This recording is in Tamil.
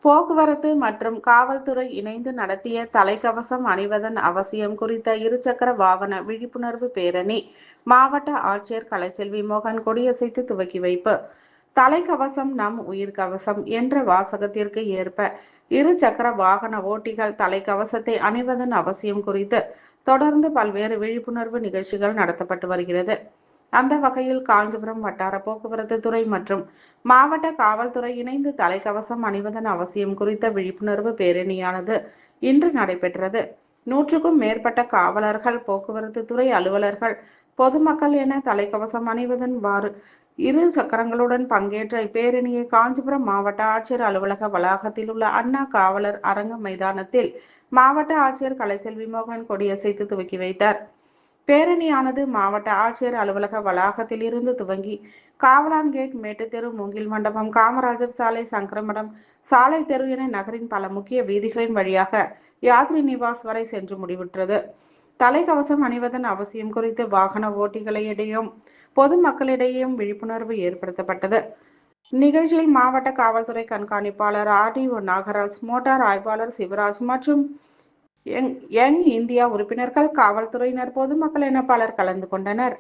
போக்குவரத்து மற்றும் காவல்துறை இணைந்து நடத்திய தலைக்கவசம் அணிவதன் அவசியம் குறித்த இருசக்கர வாகன விழிப்புணர்வு பேரணி மாவட்ட ஆட்சியர் கலைச்செல்வி மோகன் கொடியசைத்து துவக்கி வைப்பு. தலைக்கவசம் நம் உயிர் கவசம் என்ற வாசகத்திற்கு ஏற்ப இருசக்கர வாகன ஓட்டிகள் தலைக்கவசத்தை அணிவதன் அவசியம் குறித்து தொடர்ந்து பல்வேறு விழிப்புணர்வு நிகழ்ச்சிகள் நடத்தப்பட்டு வருகிறது. அந்த வகையில் காஞ்சிபுரம் வட்டார போக்குவரத்து துறை மற்றும் மாவட்ட காவல்துறை இணைந்து தலைக்கவசம் அணிவதன் அவசியம் குறித்த விழிப்புணர்வு பேரணியானது இன்று நடைபெற்றது. 100க்கும் மேற்பட்ட காவலர்கள், போக்குவரத்து துறை அலுவலர்கள், பொதுமக்கள் என தலைக்கவசம் அணிவதன் இரு சக்கரங்களுடன் பங்கேற்ற இப்பேரணியை காஞ்சிபுரம் மாவட்ட ஆட்சியர் அலுவலக வளாகத்தில் உள்ள அண்ணா காவலர் அரங்க மைதானத்தில் மாவட்ட ஆட்சியர் கலைச்செல்வி மோகன் கொடியசைத்து துவக்கி வைத்தார். பேரணியானது மாவட்ட ஆட்சியர் அலுவலக வளாகத்தில் இருந்து துவங்கி காவலான் கேட், மேட்டுத்தெரு, மூங்கில் மண்டபம், காமராஜர் சாலை, சங்கரமடம் சாலை தெரு என நகரின் பல முக்கிய வீதிகளின் வழியாக யாத்ரி நிவாஸ் வரை சென்று முடிவுற்றது. தலைக்கவசம் அணிவதன் அவசியம் குறித்து வாகன ஓட்டிகளிடையும் பொதுமக்களிடையும் விழிப்புணர்வு ஏற்படுத்தப்பட்டது. நிகழ்ச்சியில் மாவட்ட காவல்துறை கண்காணிப்பாளர் RDO நாகராஜ், மோட்டார் ஆய்வாளர் சிவராஜ் மற்றும் யங் இந்தியா உறுப்பினர்கள், காவல்துறையினர், பொதுமக்கள் என பலர் கலந்து கொண்டனர்.